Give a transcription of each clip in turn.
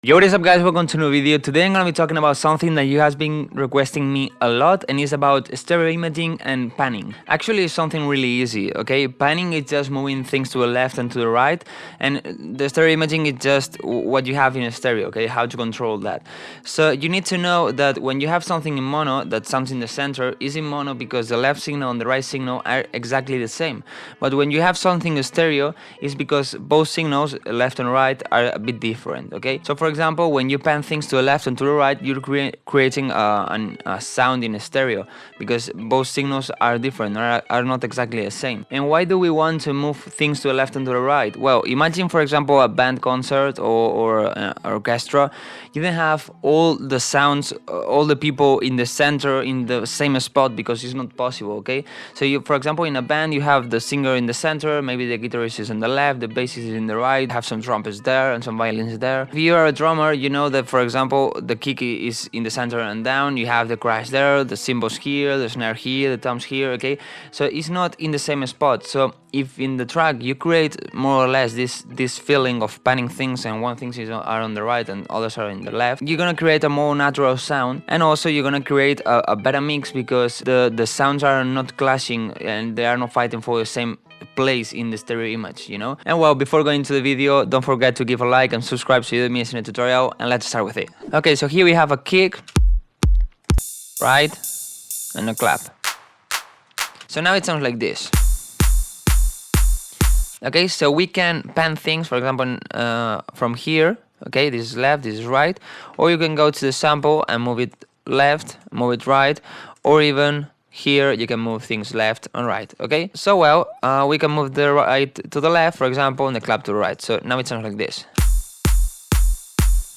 Yo, what is up guys, welcome to a new video. Today I'm gonna be talking about something that you have been requesting me a lot, and it's about stereo imaging and panning. Actually it's something really easy, okay? Panning is just moving things to the left and to the right, and the stereo imaging is just what you have in a stereo, okay? How to control that. So you need to know that when you have something in mono, that sounds in the center is in mono because the left signal and the right signal are exactly the same. But when you have something in stereo, it's because both signals, left and right, are a bit different, okay? So for example, when you pan things to the left and to the right, you're creating a sound in a stereo because both signals are different, are not exactly the same. And why do we want to move things to the left and to the right? Well, imagine for example a band concert or an orchestra. You don't have all the sounds, all the people in the center in the same spot because it's not possible, okay? So you, for example, in a band you have the singer in the center, maybe the guitarist is on the left, the bassist is in the right, have some trumpets there and some violins there. If you are a drummer, you know that for example the kick is in the center and down, you have the crash there, the cymbals here, the snare here, the toms here, okay? So it's not in the same spot. So if in the track you create more or less this feeling of panning things and one things are on the right and others are in the left, you're gonna create a more natural sound, and also you're gonna create a better mix because the sounds are not clashing and they are not fighting for the same place in the stereo image, you know? And well, before going to the video, don't forget to give a like and subscribe so you don't miss any tutorial, and let's start with it. Okay, so here we have a kick, right, and a clap. So now it sounds like this. Okay, so we can pan things, for example, from here, okay, this is left, this is right, or you can go to the sample and move it left, move it right, or even here you can move things left and right, okay? So well, we can move the right to the left, for example, and the clap to the right. So now it sounds like this.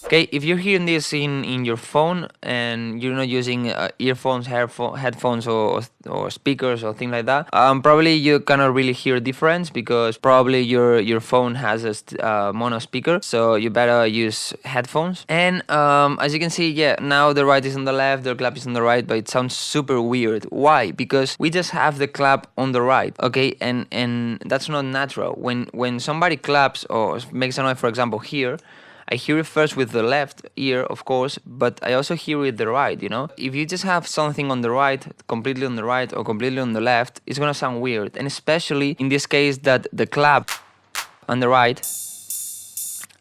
Okay, if you're hearing this in your phone and you're not using earphones, headphones or speakers or things like that, probably you cannot really hear a difference because probably your phone has a mono speaker, so you better use headphones. And as you can see, yeah, now the right is on the left, the clap is on the right, but it sounds super weird. Why? Because we just have the clap on the right, okay, and that's not natural. When somebody claps or makes a noise, for example here, I hear it first with the left ear, of course, but I also hear it with the right, you know? If you just have something on the right, completely on the right or completely on the left, it's gonna sound weird. And especially in this case that the clap on the right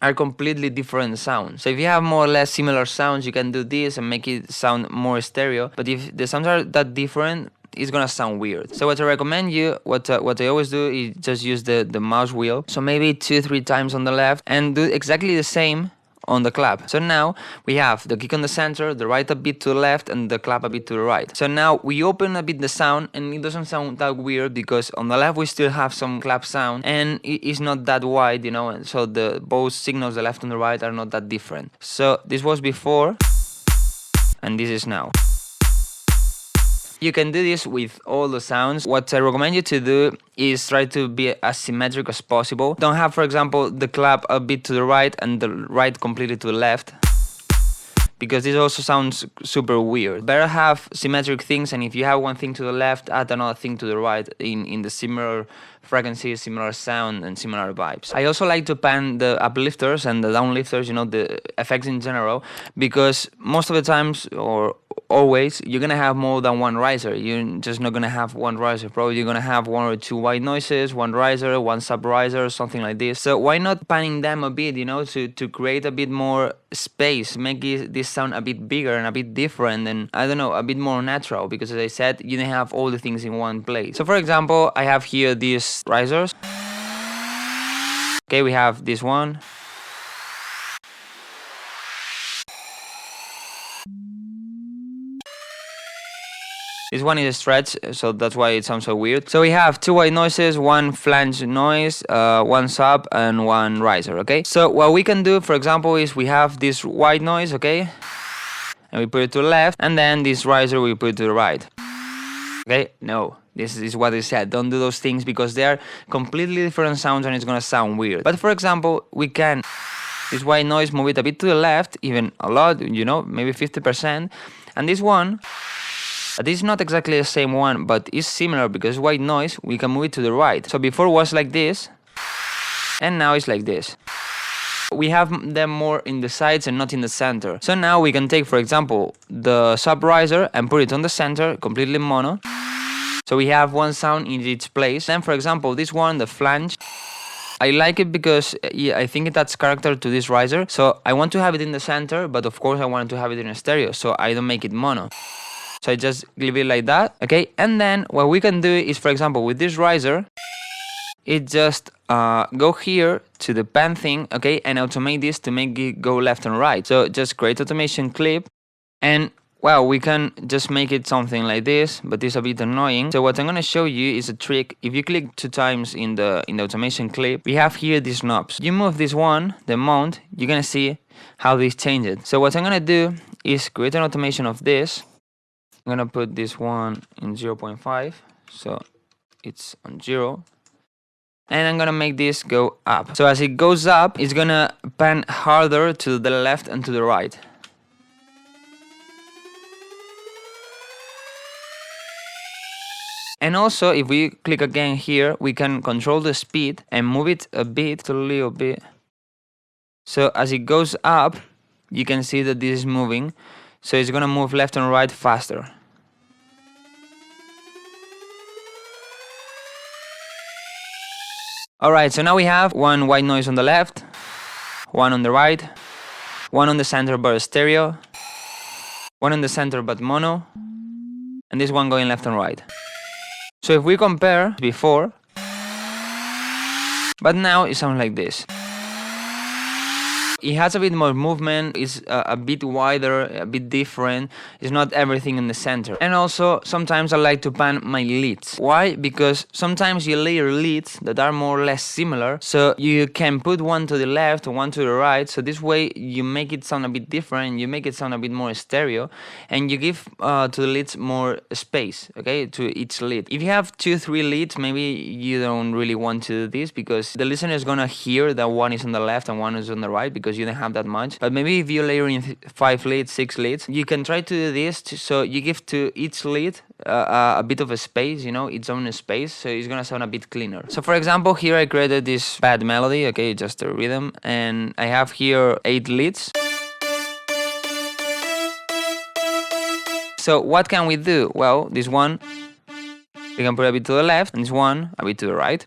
are completely different sounds. So if you have more or less similar sounds, you can do this and make it sound more stereo. But if the sounds are that different, it's gonna sound weird. So what I recommend you, what I always do is just use the mouse wheel. So maybe 2-3 times on the left and do exactly the same on the clap. So now we have the kick on the center, the right a bit to the left, and the clap a bit to the right. So now we open a bit the sound and it doesn't sound that weird because on the left we still have some clap sound and it's not that wide, you know, and so the both signals, the left and the right, are not that different. So this was before and this is now. You can do this with all the sounds. What I recommend you to do is try to be as symmetric as possible. Don't have, for example, the clap a bit to the right and the right completely to the left, because this also sounds super weird. Better have symmetric things, and if you have one thing to the left, add another thing to the right in the similar frequency, similar sound, and similar vibes. I also like to pan the uplifters and the downlifters, you know, the effects in general, because most of the times, or always, you're gonna have more than one riser. You're just not gonna have one riser. Probably you're gonna have one or two white noises, one riser, one sub riser, something like this. So why not panning them a bit, you know, to create a bit more space, make this sound a bit bigger and a bit different, and I don't know, a bit more natural, because as I said, you don't have all the things in one place. So for example, I have here these risers. Okay, we have this one. This one is a stretch, so that's why it sounds so weird. So we have two white noises, one flange noise, one sub, and one riser, okay? So what we can do, for example, is we have this white noise, okay? And we put it to the left, and then this riser we put to the right. Okay? No, this is what I said. Don't do those things because they are completely different sounds and it's gonna sound weird. But for example, we can, this white noise, move it a bit to the left, even a lot, you know, maybe 50%. And this one, this is not exactly the same one, but it's similar because white noise, we can move it to the right. So before it was like this, and now it's like this. we have them more in the sides and not in the center. So now we can take, for example, the sub riser and put it on the center, completely mono. So we have one sound in each place. Then, for example, this one, the flange, I like it because I think it adds character to this riser. So I want to have it in the center, but of course I want to have it in a stereo, so I don't make it mono. So I just leave it like that, okay? And then what we can do is, for example, with this riser, it just go here to the pan thing, okay? And automate this to make it go left and right. So just create automation clip, and well, we can just make it something like this, but it's a bit annoying. So what I'm gonna show you is a trick. If you click 2 times in the automation clip, we have here these knobs. You move this one, the mount, you're gonna see how this changes. So what I'm gonna do is create an automation of this. I'm gonna put this one in 0.5, so it's on 0. And I'm gonna make this go up. So as it goes up, it's gonna pan harder to the left and to the right. And also, if we click again here, we can control the speed and move it a bit, a little bit. So as it goes up, you can see that this is moving. So it's gonna move left and right faster. Alright, so now we have one white noise on the left, one on the right, one on the center but stereo, one on the center but mono, and this one going left and right. So if we compare before, but now it sounds like this. It has a bit more movement, it's a bit wider, a bit different. It's not everything in the center. And also, sometimes I like to pan my leads. Why? Because sometimes you layer leads that are more or less similar. So you can put one to the left or one to the right. So this way you make it sound a bit different, you make it sound a bit more stereo, and you give to the leads more space, okay, to each lead. If you have 2-3 leads, maybe you don't really want to do this because the listener is gonna hear that one is on the left and one is on the right because you don't have that much. But maybe if you layer in 5 leads, 6 leads, you can try to do this so you give to each lead a bit of a space, you know, its own space, so it's gonna sound a bit cleaner. So for example, here I created this pad melody, okay, just a rhythm, and I have here 8 leads. So what can we do? Well, this one we can put a bit to the left, and this one a bit to the right.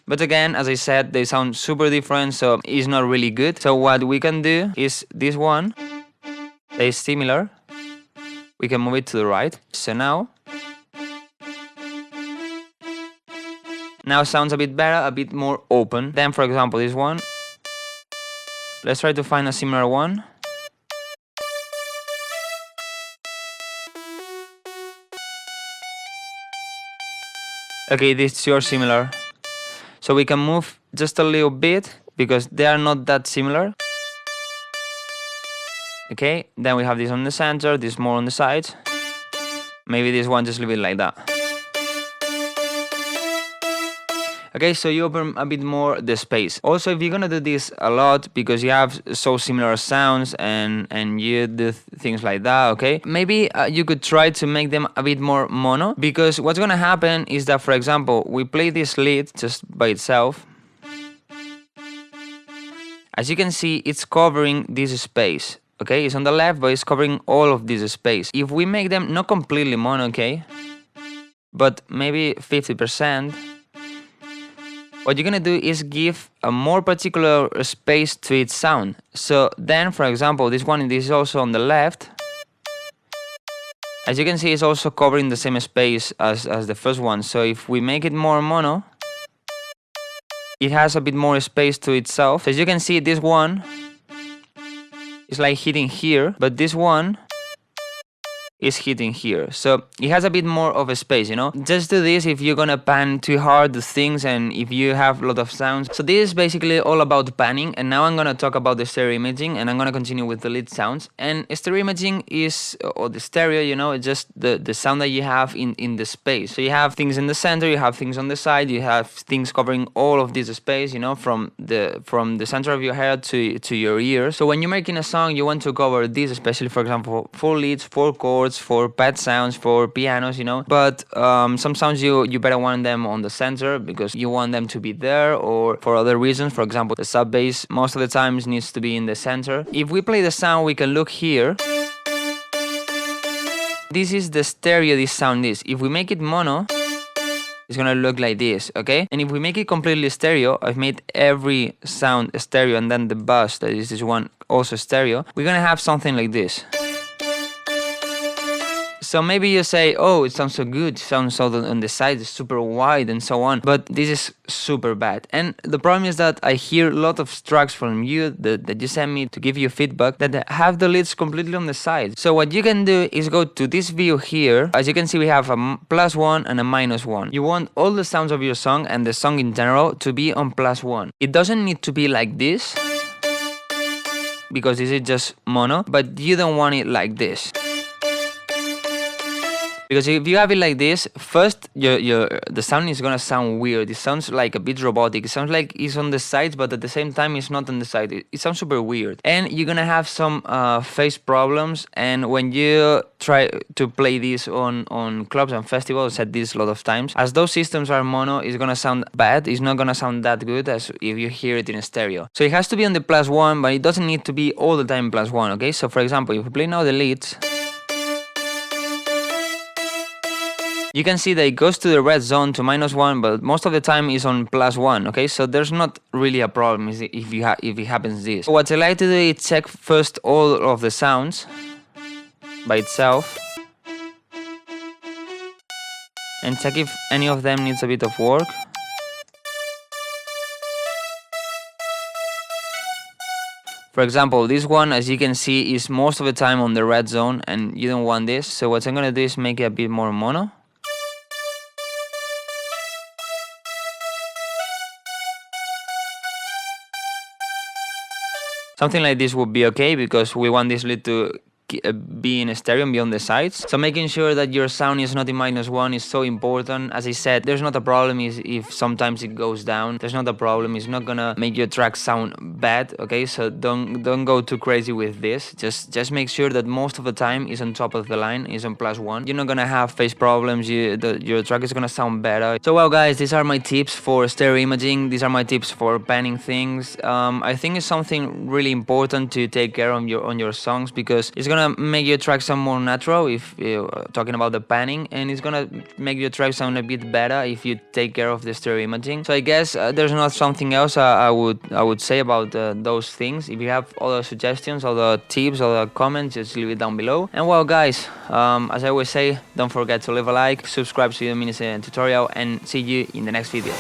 But again, as I said, they sound super different, so it's not really good. So what we can do is this one, that is similar, we can move it to the right. So now sounds a bit better, a bit more open. Then for example, this one, let's try to find a similar one. Okay, this is your similar. So we can move just a little bit because they are not that similar. Okay, then we have this on the center, this more on the sides. Maybe this one, just leave it like that. Okay, so you open a bit more the space. Also, if you're gonna do this a lot because you have so similar sounds and you do things like that, okay, maybe you could try to make them a bit more mono, because what's gonna happen is that, for example, we play this lead just by itself. As you can see, it's covering this space. Okay, it's on the left, but it's covering all of this space. If we make them not completely mono, okay, but maybe 50%, what you're gonna do is give a more particular space to its sound. So then, for example, this one is also on the left. As you can see, it's also covering the same space as the first one. So if we make it more mono, it has a bit more space to itself. So as you can see, this one is like hitting here, but this one is hitting here. So it has a bit more of a space, you know. Just do this if you're gonna pan too hard the things and if you have a lot of sounds. So this is basically all about panning, and now I'm gonna talk about the stereo imaging, and I'm gonna continue with the lead sounds. And stereo imaging is, or the stereo, you know, it's just the sound that you have in the space. So you have things in the center, you have things on the side, you have things covering all of this space, you know, from the center of your head to your ears. So when you're making a song, you want to cover this, especially, for example, 4 leads, 4 chords, keyboards, for pad sounds, for pianos, you know. But some sounds you better want them on the center because you want them to be there, or for other reasons. For example, the sub bass most of the times needs to be in the center. If we play the sound, we can look here. This is the stereo this sound is. If we make it mono, it's gonna look like this, okay? And if we make it completely stereo, I've made every sound stereo and then the bass, that is this one, also stereo, we're gonna have something like this. So maybe you say, oh, it sounds so good, it sounds so on the side, it's super wide and so on, but this is super bad. And the problem is that I hear a lot of tracks from you that you send me to give you feedback that have the leads completely on the side. So what you can do is go to this view here. As you can see, we have a +1 and a -1. You want all the sounds of your song and the song in general to be on +1. It doesn't need to be like this, because this is just mono, but you don't want it like this. Because if you have it like this, first the sound is gonna sound weird. It sounds like a bit robotic. It sounds like it's on the sides, but at the same time it's not on the side. It sounds super weird. And you're gonna have some phase problems. And when you try to play this on clubs and festivals, I said this a lot of times, as those systems are mono, it's gonna sound bad. It's not gonna sound that good as if you hear it in a stereo. So it has to be on the +1, but it doesn't need to be all the time +1, okay? So for example, if we play now the leads, you can see that it goes to the red zone to -1, but most of the time is on +1, okay? So there's not really a problem if it happens this. So what I like to do is check first all of the sounds by itself and check if any of them needs a bit of work. For example, this one, as you can see, is most of the time on the red zone, and you don't want this. So what I'm gonna do is make it a bit more mono. Something like this would be okay because we want this lead to be in a stereo and be on the sides. So making sure that your sound is not in -1 is so important. As I said, there's not a problem if sometimes it goes down. There's not a problem. It's not gonna make your track sound bad, okay? So don't go too crazy with this. Just make sure that most of the time is on top of the line, is on +1. You're not gonna have phase problems. Your track is gonna sound better. So well, guys, these are my tips for stereo imaging. These are my tips for panning things. I think it's something really important to take care of on your songs, because it's gonna make your track sound more natural if you're talking about the panning, and it's gonna make your track sound a bit better if you take care of the stereo imaging. So I guess there's not something else I would say about those things. If you have other suggestions, other tips, other comments, just leave it down below. And well, guys, as I always say, don't forget to leave a like, subscribe to the mini tutorial, and see you in the next video.